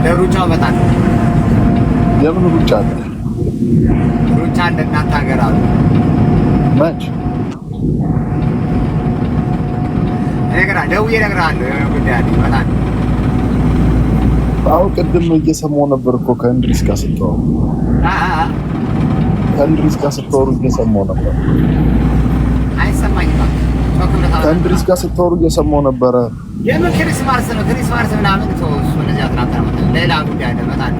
ለሩጫው በጣም የምን ሩጫ አለ? ሩጫ እንደናንተ ሀገር አሉ ማች ነገራ ደውዬ እነግርሃለሁ። ጉዳይ አለ በጣም አዎ፣ ቅድም እየሰማሁ ነበር እኮ ከእንድሪስ ጋር ስትወሩ እየሰማሁ ነበር። አይሰማኝም ከእንድሪስ ጋር ስትወሩ እየሰማሁ ነበረ። የምን ክሪስማስ ነው? ክሪስማስ ምናምን ተው፣ እሱ እንደዚህ አትናታ ሌላ ጉዳይ አለ በጣም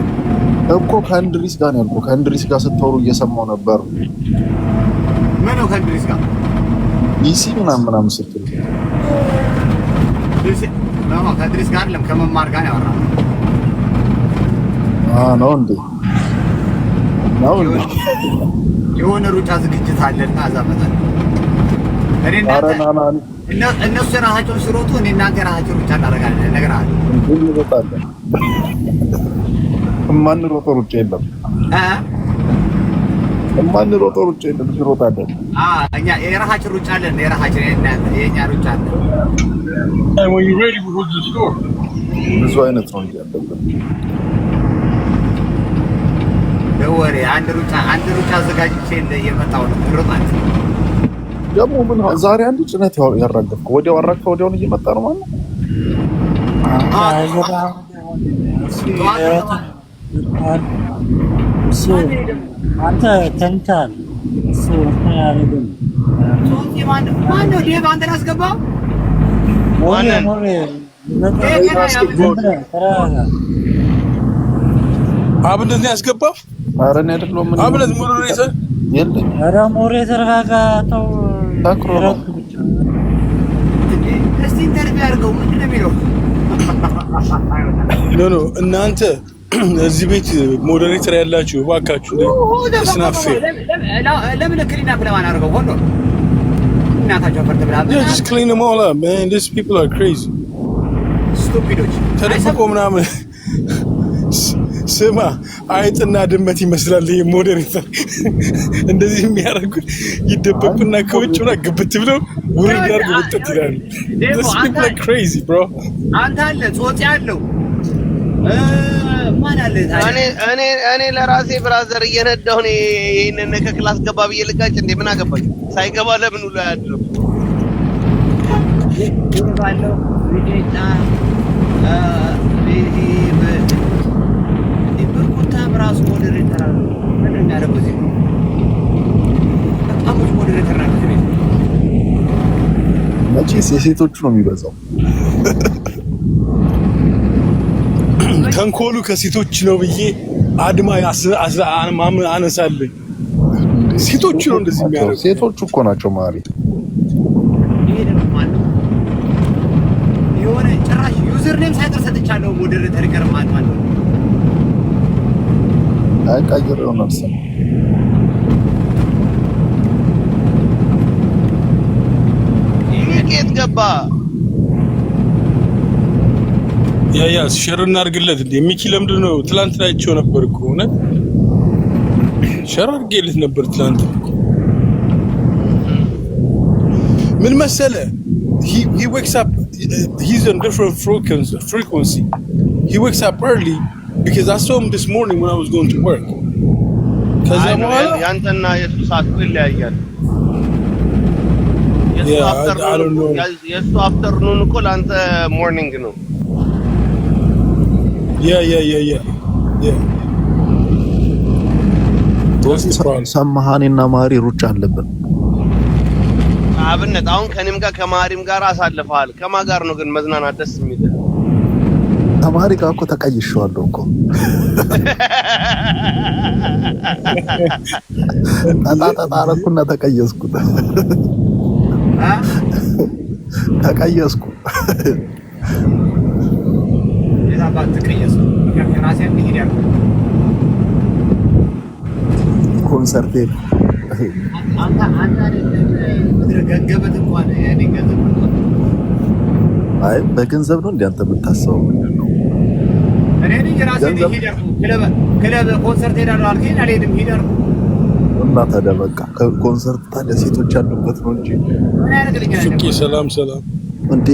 እኮ ከእንድሪስ ጋር ነው ያልኩህ። ከእንድሪስ ጋር ስትወሩ እየሰማሁ ነበር። ምን ነው ከእንድሪስ ጋር ዲሲ ምናምን ስትል ከእንድሪስ ጋር አይደለም ከመማር ጋር ያወራው ነው እንዴ? የሆነ ሩጫ ዝግጅት አለና አዛመታል። እነሱ የራሳቸውን ሲሮጡ እኔ እናንተ የራሳቸውን ሩጫ እናደርጋለን። ነገር አለ እንሮጣለን። የማንሮጠው ሩጫ የለም። የማንሮጠው ሩጫ የለም። እንሮጣለን። እኛ የራሳችን ሩጫ አለን። የእኛ ሩጫ አለ። ብዙ አይነት ነው ያለብን። ደወሬ አንድ ሩጫ አዘጋጅቼ የመጣው ነው ሩጣት ደግሞ ምን ዛሬ አንድ ጭነት ያራገፍኩ ወዲያው አራግፈው ወዲያው እየመጣ ነው ማለት ነው። አንተ ተንታል ያረጋግም ማነው ዴቭ አንተን አስገባው? አብነት ነው ያስገባው? ኧረ እኔ አይደለሁም። ምን አብነት ሙሉ ሬሰ የለም። ኧረ ሞሬ ተረጋጋ። ተው ታክሮ ነው። እስቲ ኢንተርቪው አድርገው ምንድን ነው የሚለው? ኖ እናንተ እዚህ ቤት ሞዴሬተር ያላችሁ እባካችሁ ስናፌ ለምን ክሊን አፕ ለማን አድርገው ሆኖ እናታቸው ፈርተ ብላ just clean them all up man. These people are crazy. ስቱፒዶች ተደብቆ ምናምን ስማ አይጥና ድመት ይመስላል። ይሄ ሞዴሬተር እንደዚህ የሚያደርጉት ይደበቁና ከውጭ ብላ ግብት ብለው ውርድ አድርገው ወጥተት ይላሉ። These people are crazy bro. አንተ አለ ጾጽ ያለው ማን አለ እኔ ለራሴ ብራዘር እየነዳሁ ነው። ይሄንን ከክላስ ገባ ብዬ ልጋጭ እንዴ? ምን አገባኝ? ሳይገባ ለምን ውሎ ያድርም? ይባለው ቪዲዮታ በርኩታ ብራስ ሞዴሬተር አለ። ምን የሚያደርገው እዚህ በጣም ሞዴሬተር ነው። መቼስ የሴቶቹ ነው የሚበዛው። ተንኮሉ ከሴቶች ነው ብዬ አድማ አነሳለኝ። ሴቶቹ ነው እንደዚህ የሚያደርጉ። ሴቶቹ እኮ ናቸው ማሪ። ይሄ ደግሞ ማለት የሆነ ጭራሽ ዩዘር ኔም ሳይቀር ሰጥቻለሁ። ሞዴሬተር ይቀርማል ማለት አይቀይረው ነው ሰው ይሄ ገባ ያ ሸር እናድርግለት እንዴ? ሚኪ ለምንድን ነው ትላንት ላይቸው ነበር እኮ እውነት ሸር አድርጌለት ነበር ትላንት። ምን መሰለ he wakes up, he's on different frequency. He wakes up early because I saw him this morning when I was going to work. ከዛ በኋላ ያንተና የሱ ሰዓት ይለያያል። የሱ አፍተርኑን እኮ ለአንተ ሞርኒንግ ነው። Yeah. ሰማሃኔና ማሪ ሩጫ አለብን። አብነት አሁን ከኔም ጋር ከማሪም ጋር አሳልፈሃል። ከማን ጋር ነው ግን መዝናናት ደስ የሚል? ከማሪ ጋር እኮ ተቀይሼዋለሁ እኮ አጣጣጣረኩና ተቀየስኩ። ኮንሰርት አይ በገንዘብ ነው እንዴ አንተ የምታስበው? ምንድነው? እኔ ልጅ ራሴ ሄደርኩ ክለብ ኮንሰርት ሄዳለሁ አልከኝ አልሄድም ሄደርኩ እና ታዲያ በቃ ኮንሰርት ታዲያ ሴቶች ያሉበት ነው እንጂ ምን ያደርግልኛል? ፍቄ ሰላም እንዴ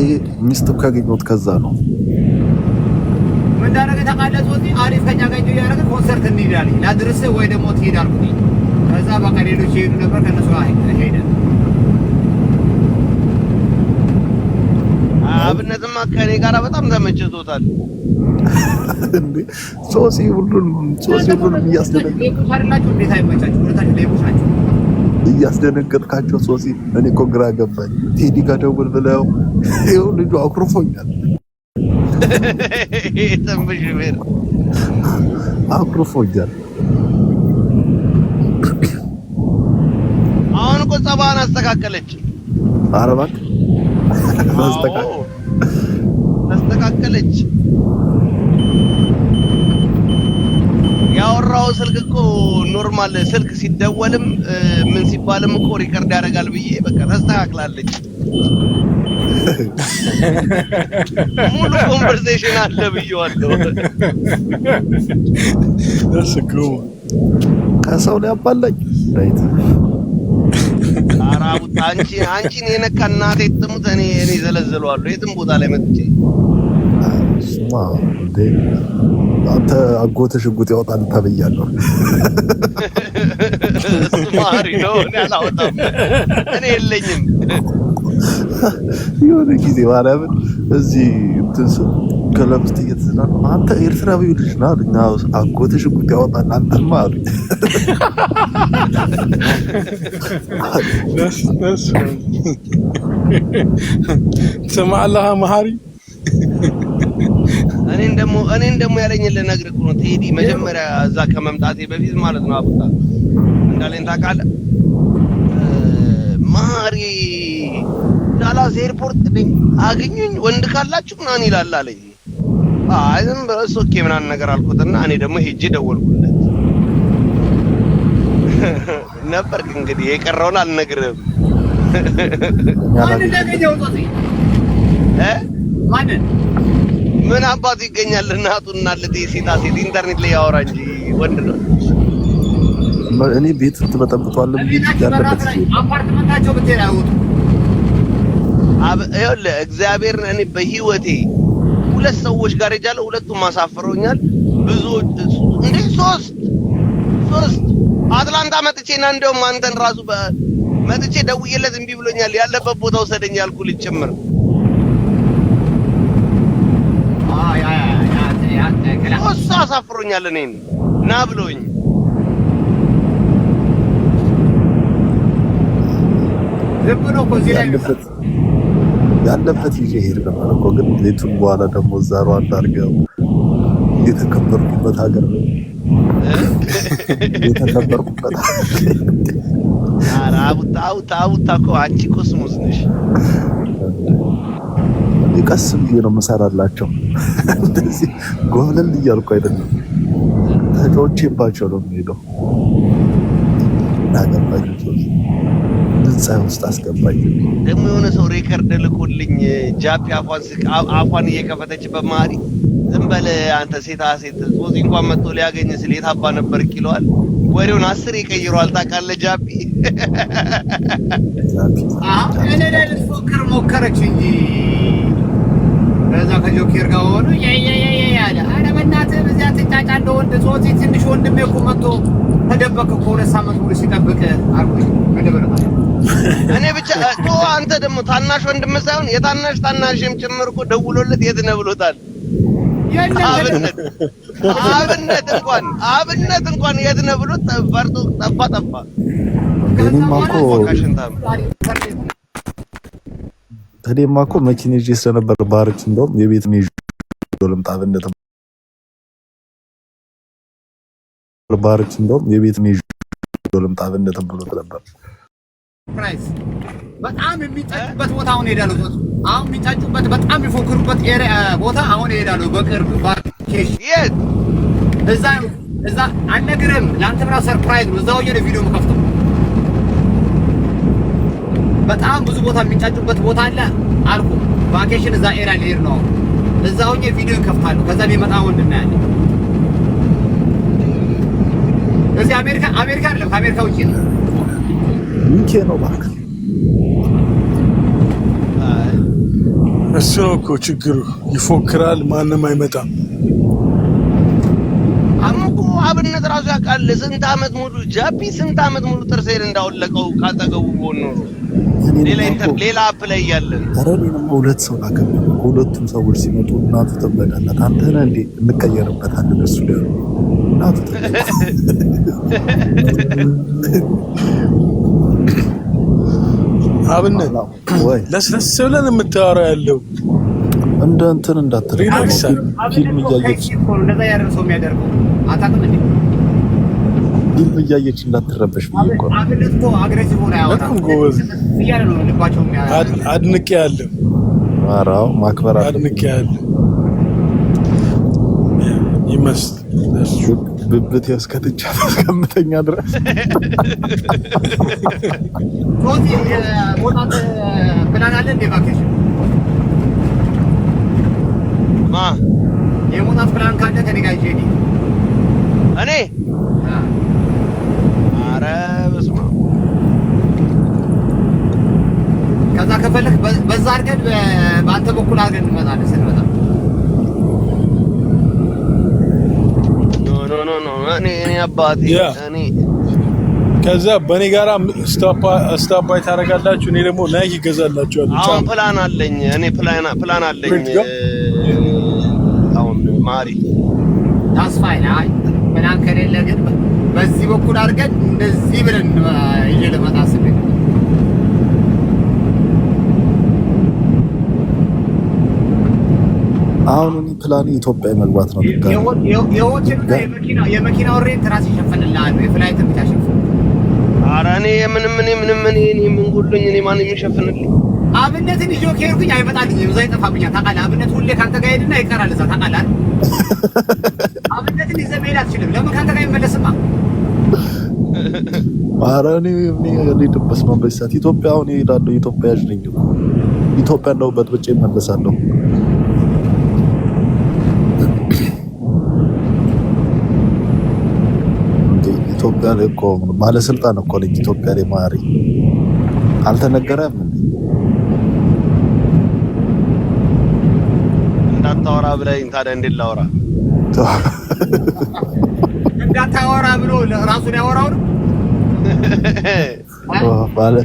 ሚስት ካገኘሁት ከዛ ነው። ምን እንዳረገ ተቃለጽ ወዲ አሪፍ ከኛ ጋር ያረገ ኮንሰርት እንሄዳለን ላድርስ ወይ ደግሞ ትሄዳልኩኝ ከዛ በቃ ሌሎች ይሄዱ ነበር ከነሱ ሄደ አብነትማ ከኔ ጋር በጣም ተመችቶታል እንዴ ሶሲ ሁሉን እያስደነገጥካቸው እንዴት አይመቻችሁ ወለታችሁ ሌቦች ናችሁ እያስደነገጥካቸው ሶሲ እኔ እኮ ግራ ገባኝ ቴዲ ጋር ደውል ብለው ይኸው ልጁ አኩርፎኛል ተንብሽ ቤር አኩርፎኛል አሁን እኮ ጸባን አስተካከለች አረባክ አስተካከለች ያወራው ስልክ እኮ ኖርማል ስልክ ሲደወልም ምን ሲባልም እኮ ሪከርድ ያደርጋል ብዬ በቃ ተስተካክላለች ሙሉ ኮንቨርሴሽን አለ ብዬዋለሁ ደስኩ ከሰው ላይ አባላኝ ራይት አራቡ አንቺን የነካ እናቴ ትሙት እኔ ዘለዘለዋለሁ የትም ቦታ ላይ መጥቼ አንተ አጎትሽ ሽጉጥ ያወጣል ተብያለሁ ማሪ ነው ያላወጣም እኔ የለኝም የሆነ ጊዜ ማለምን እዚህ እንትስ ከለምስት እየተዝናኑ አንተ ኤርትራዊ ልጅ ነህ አሉኝ አጎትሽ ሽጉጥ ያወጣል አንተማ አሉኝ ትሰማለህ መሐሪ እኔን ደሞ ያለኝን ልነግርህ ነው ቴዲ መጀመሪያ እዛ ከመምጣቴ በፊት ማለት ነው አቡታ እንዳለኝ ታውቃለህ ማሪ ዳላስ ኤርፖርት ነኝ አገኙኝ ወንድ ካላችሁ ምናምን ይላል አለኝ አይ ዝም ብለህ ኦኬ ምናምን ነገር አልኩትና እኔ ደግሞ ሄጄ ደወልኩለት ነበር እንግዲህ የቀረውን አልነግርህም ማንን ምን አባቱ ይገኛል እናቱና ለቴሲታ ሴት ኢንተርኔት ላይ ያወራ እንጂ ወንድ ነው እኔ ቤት ተበጠብጧል እንዴ ያለበት አፓርትመንታቸው ብትሄዳው ይኸውልህ እግዚአብሔር እኔ በህይወቴ ሁለት ሰዎች ጋር ሄጃለሁ ሁለቱም ማሳፈረውኛል ብዙዎች እንዴ ሶስት አትላንታ መጥቼና እንደውም አንተን ራሱ መጥቼ ደውዬለት እምቢ ብሎኛል ያለበት ቦታ ወሰደኝ ያልኩ ልጭምር ሶስት አሳፍሮኛል እኔን ና ብሎኝ ዝብሮ ኮዚ ላይ ያለበት ይሄ ሄድ ነበር እኮ ግን ሌቱን በኋላ ደግሞ ዛሩ አዳርገው የተከበርኩበት ሀገር ነው የተከበርኩበት አራቡታ እኮ አንቺ እኮ ስሙዝ ነሽ ቀስ ብዬ ነው መሰራላቸው እንደዚህ ጎብለል እያልኩ አይደለም ተጮቼባቸው ነው የሚሄደው ናገባኝ ህንፃ ውስጥ አስገባኝ ደግሞ የሆነ ሰው ሪከርድ ልኮልኝ ጃፒ አፏን እየከፈተች በማሪ ዝም በል አንተ ሴታ ሴት ጾዚ እንኳን መጥቶ ሊያገኝ ስለየት አባ ነበር ይለዋል ወሬውን 10 ይቀይሯል ታውቃለህ ጃፒ እኔ ላይ ልፎክር ሞከረች እንጂ በዛ ከጆኬር ጋር ሆኖ ያለ አረ በእናትህ በዚያ ትጫጫ እንደወንድ ጾዚ ትንሽ ወንድሜ እኮ መጥቶ ተደበቀ እኮ 2 ሳምንት ሙሉ ሲጠብቅ አልኩኝ መደበረታ እኔ ብቻ አንተ ደግሞ ታናሽ ወንድም ሳይሆን ታናሽም ጭምር እኮ ደውሎለት የት ነህ ብሎታል አብነት እንኳን የት ነህ ብሎ ፈርቶ ጠፋ እኔማ እኮ መኪና ይዤ ስለነበር ባርክ እንደውም የቤት ነው ይዤ ልምጣ አብነት ብሎት ነበር ፕራይስ በጣም የሚጫጩበት ቦታ አሁን ሄዳለሁ አሁን የሚጫጩበት በጣም የሚፎክሩበት ኤሪያ ቦታ አሁን ሄዳለሁ በቅርብ ባኬሽ የት እዛ አልነግርህም ለአንተ ብራ ሰርፕራይዝ ነው እዛው የለ ቪዲዮ መከፍተው በጣም ብዙ ቦታ የሚጫጩበት ቦታ አለ አልኩ ቫኬሽን እዛ ኤሪያ ልሄድ ነው እዛው ቪዲዮ ከፍታለሁ ከዛ ቢመጣ ወንድ እናያለን እዚህ አሜሪካ አይደለም ከአሜሪካ ውጪ ነው ዩኬ ነው ባክ እሱ እኮ ችግሩ ይፎክራል ማንም አይመጣም አብነት ራሱ ያውቃል ስንት አመት ሙሉ ጃፒ ስንት አመት ሙሉ ጥርሴን እንዳወለቀው ካጠገቡ ሆኖ ሌላ አፕ ላይ ያለን አረኔንም ሁለት ሰው አከም ሁለቱም ሰዎች ሲመጡ እናቱ ተበዳላት አንተ ነህ እንዴ እንቀየርበታለን እሱ ላይ እናቱ አብነት ወይ ለስለስ ብለን የምታወራው ያለው እንደ እንትን እንዳትረዳሽ ፊልም እያየች እንደዛ ያደርሰው የሚያደርገው አታውቅም እንዴ ፊልም እያየች እንዳትረበሽ ብዬ እኮ አብነት እኮ አግሬሲቭ ሆነ ያወጣ እያለ ነው ልባቸው አድንቄ ያለው አራው ማክበር አድንቄ ያለው ይመስል ብብት ያስከትቻ እስከምተኛ ድረስ ሶቲ ሞታት ፕላን አለ እንዴ ቫኬሽን ማ የሞታት ፕላን ካለ ከኔ ጋር ይሄድ እኔ አረ በስማ ከዛ ከፈለክ በዛ አድርገን በአንተ በኩል አድርገን እንመጣለን ስንመጣ ኖ እኔ አባቴ እኔ ከዛ በኔ ጋራ ስታፓይ ታረጋላችሁ እኔ ደግሞ ናይክ ይገዛላችኋለሁ አሁን ፕላን አለኝ እኔ ፕላን አለኝ አሁን ማሪ ታስፋይ አይ ፕላን ከሌለ ግን በዚህ በኩል አድርገን እንደዚህ ብለን እየለመጣ አስበን አሁን ፕላን ኢትዮጵያ መግባት ነው የመኪና ሬንት ራስ ይሸፈንልሃል የፍላይት ብቻ ሸፈን ኧረ እኔ ምን ጉልኝ እኔ ማን የሚሸፍንልኝ አብነትን ይዞ ከሄድኩኝ አይመጣልኝም እዛ ይጠፋብኛል ታውቃለህ አብነት ሁሌ ካንተ ጋር ሄድና ይቀራል እዛ ታውቃለህ አብነትን ይዘህ መሄድ አትችልም ለምን ካንተ ጋር ይመለስማ ኧረ እኔ ልሂድበት በሰዓት ኢትዮጵያ አሁን እሄዳለሁ ኢትዮጵያ ያዥ ነኝ ኢትዮጵያ እንደውበት ብቻ እመለሳለሁ ኢትዮጵያ ላይ እኮ ባለስልጣን እኮ ነኝ ኢትዮጵያ ላይ ማሪ አልተነገረም እንዳታወራ ብለኝ ታዲያ እንዴት ላወራ እንዳታወራ ብሎ ራሱን ያወራው ነው ባለ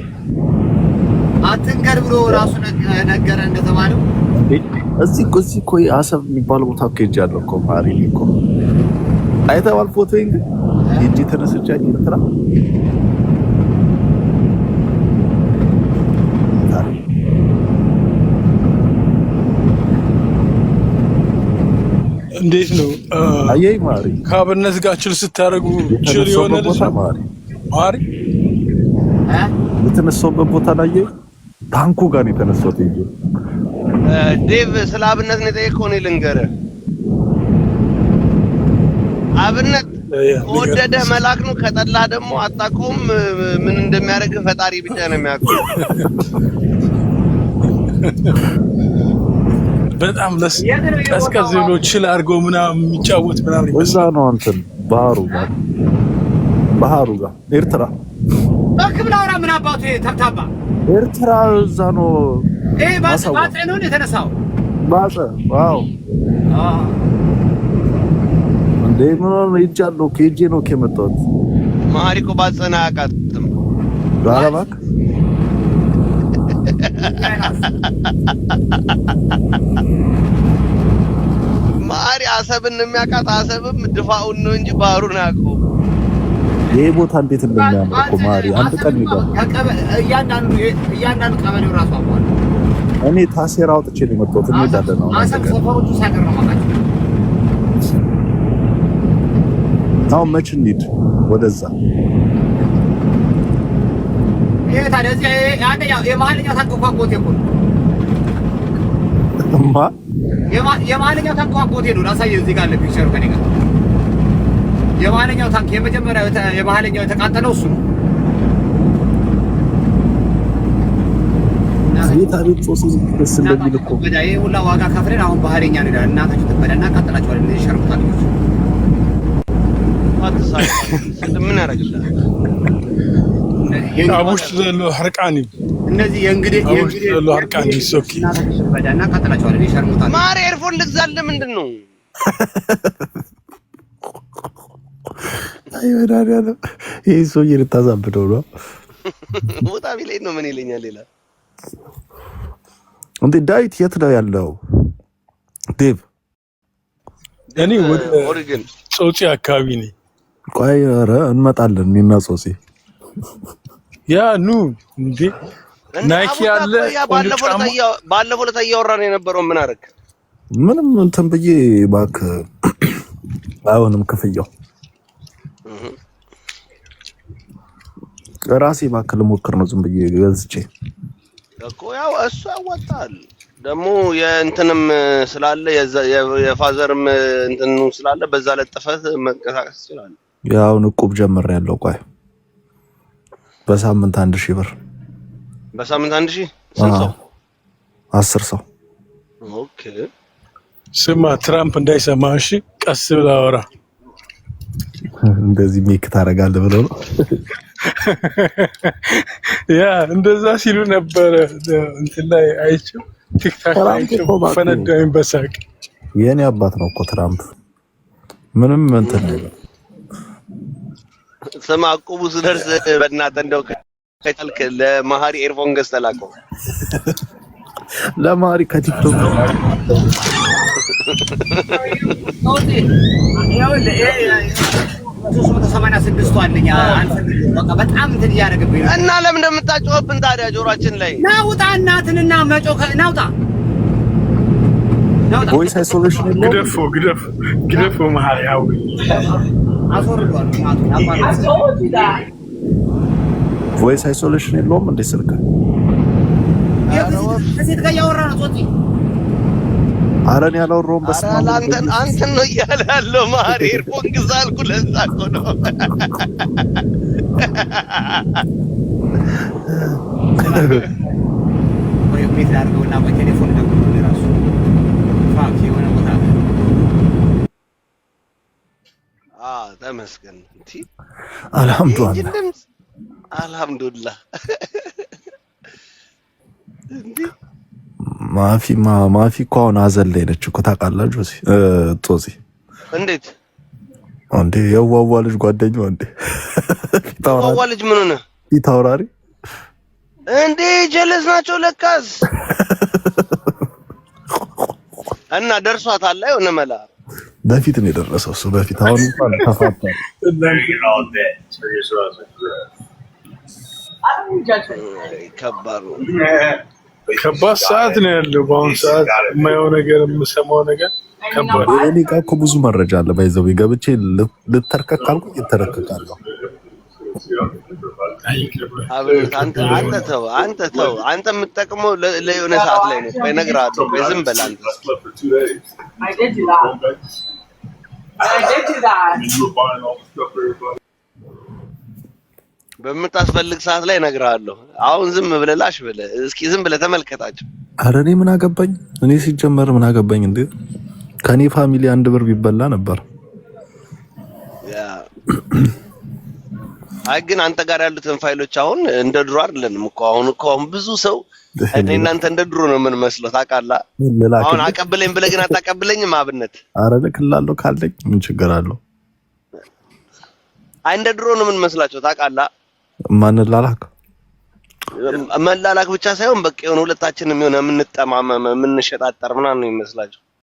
አትንገር ብሎ ራሱን ነገረ እንደተባለው እዚህ እኮ አሰብ የሚባል ቦታ እኮ ሄጃለሁ እኮ ማሪ እኮ አይተዋል ፎቶዬን ሄጄ ተነስቼ ኤርትራ እንዴት ነው አየይ ማሪ ካብነት ጋር ችል ስታረጉ ችል የሆነ ልጅ ማሪ የተነሳውበት ቦታ ላይ ታንኩ ጋር ነው የተነሳው እንጂ ዴቭ ስለ አብነት ነው የጠየቀው ነው ልንገርህ አብነት ወደደ መላክ ነው ከጠላህ ደግሞ አጣቆም ምን እንደሚያደርግ ፈጣሪ ብቻ ነው የሚያውቀው በጣም ቀዝቀዝ ብሎ ችል አድርጎ ምናምን የሚጫወት ምናምን እዛ ነው አንተን ባህሩ ጋር ኤርትራ በክብላውራ ምን አባቱ ተብታባ ኤርትራ እዛ ነው ባጽ ነው የተነሳው ባጽ ዋው እንዴ ምን ይቻለው ከጄ ነው ከመጣው ማሪኮ ባጽና አቃጥም ጋራባክ ማሪ አሰብን የሚያቃጥ አሰብም ድፋውን ነው እንጂ ባህሩን አያውቀው ይሄ ቦታ እንዴት እንደሚያምር እኮ ማሪ አንድ ቀን ይላል እያንዳንዱ ቀበሌው ራሱ አቋል እኔ ታሴራ አውጥቼ ነው የመጣሁት እንሄዳለን ነው አሰብ ሰፈሮቹ ሳይቀር ነው ማለት አሁን መች እንሂድ ወደዛ ይሄ ታዲያ እዚህ አንደኛው የመሀልኛው ታንኳኳት እኮ የመሀልኛው ታንኳኳት ነው ላሳየህ እዚህ ጋር ለፒክቸሩ ከኔ ጋር የመሀልኛው ታንክ የመጀመሪያው የመሀልኛው የተቃጠለው እሱ ነው ታሪክ ሶስ ደስ እንደሚል እኮ በዳይ ሁላ ዋጋ ከፍለን አሁን ባህሪኛ ነው እናታችሁ ትበላና ካጠላችኋል እንደዚህ ሸርሙታል አትሳይ ምን ያደርግልሃል አቡሽ ዘሎ ሐርቃኒ እነዚህ የእንግዲህ ዘሎ ሐርቃኒ ሶኪ እናታችሁ ትበላና ካጠላችኋል እንደዚህ ሸርሙታል ማሪ ኤርፎን ልግዛልህ ምንድነው አይወዳዳለም ይሄ ሰውዬ ልታዛብደው ነው ቦታ ቢለኝ ነው ምን ይለኛል ሌላ እንዴ ዳዊት የት ነው ያለው ዴቭ እኔ ወደ ኦሪጅን ጾጪ አካባቢ ነኝ ቆይ ኧረ እንመጣለን እኔና ጾጺ ያ ኑ እንዴ ናይኪ ያለ ባለፈው ለታ እያወራን የነበረው ምን አደረክ ምንም እንትን ብዬ ባክ አሁንም ክፍያው ራሴ ባክ ልሞክር ነው ዝም ብዬ ገዝቼ እኮ ያው እሱ ያዋጣል ደግሞ የእንትንም ስላለ የፋዘርም እንትኑ ስላለ በዛ ለጥፈት መንቀሳቀስ ይችላል ያው ንቁብ ጀምሬያለሁ ቆይ በሳምንት 1000 ብር በሳምንት 1000 ስንት ሰው 10 ሰው ኦኬ ስማ ትራምፕ እንዳይሰማ እሺ ቀስ ብላ አወራ እንደዚህ ሜክ ታረጋለህ ብለው ነው ያ እንደዛ ሲሉ ነበር እንትን ላይ አይቼው ቲክታክ ላይ አይቼው ፈነዳኝ በሳቅ የኔ አባት ነው እኮ ትራምፕ ምንም እንትን አይደለም ስማ አቁቡ ስደርስ በእናትህ እንደው ከቻልክ ለማሃሪ ኤርፎን ገዝተህ ለማሪ ከቲክቶክ በጣም እንትን እያደረገብኝ እና ለምን እንደምታጮህብን ታዲያ ጆሮአችን ላይ ናውጣ እናትንና መጮህ ናውጣ ቮይስ አይሶሌሽን ግደፎ መሀል ያው አፎርዷል ቮይስ አይሶሌሽን የለውም እንደ ስልክ ከሴት ጋር ያወራ ነው ጾቲ አረን ያላወራውን በስማም አንተን ነው እያለ ያለው ማሪ ኤርፎን ግዛ አልኩ ለዛ እኮ ነው ወይ ቤት አድርገውና በቴሌፎን ደግሞ ለራሱ ፋክ የሆነ ቦታ ተመስገን እንት አልሐምዱሊላህ ማፊ እኮ አሁን አዘን ላይ ነች እኮ ታውቃላችሁ ጾጺ እንዴት እንዴ የዋዋ ልጅ ጓደኛው እንዴ የዋዋ ልጅ ምን ሆነ ይታውራሪ እንዴ ጀለስ ናቸው ለካስ እና ደርሷታል አይሆነ መላ በፊት ነው የደረሰው እሱ በፊት አሁን እንኳን ተፋቷል ከባድ ሰዓት ነው ያለው በአሁን ሰዓት የማየው ነገር የምሰማው ነገር ከባድ እኔ ጋር እኮ ብዙ መረጃ አለ ባይዘው ገብቼ ልተርከክ ካልኩ እተረከካለሁ አንተ የምትጠቅመው ለየሆነ ሰዓት ላይ ነው እነግርሃለሁ ዝም በል አንተ በምታስፈልግ ሰዓት ላይ እነግርሃለሁ አሁን ዝም ብለህ ላሽ ብለህ እስኪ ዝም ብለህ ተመልከታቸው ኧረ እኔ ምን አገባኝ እኔ ሲጀመር ምን አገባኝ እንዴ ከኔ ፋሚሊ 1 ብር ቢበላ ነበር ያ አይ ግን አንተ ጋር ያሉትን ፋይሎች አሁን እንደ ድሮ አይደለም እኮ አሁን ብዙ ሰው እናንተ እንደ ድሮ ነው ምን መስለው ታውቃለህ አሁን አቀብለኝ ብለህ ግን አታቀብለኝም አብነት ኧረ ልክላለሁ ካለኝ ምን ችግር አለው አይ እንደ ድሮ ነው ምን መስላቸው ታውቃለህ መላላክ ብቻ ሳይሆን በቃ የሆነ ሁለታችንም የሆነ የምንጠማመም የምንሸጣጠር ምናምን ነው የሚመስላቸው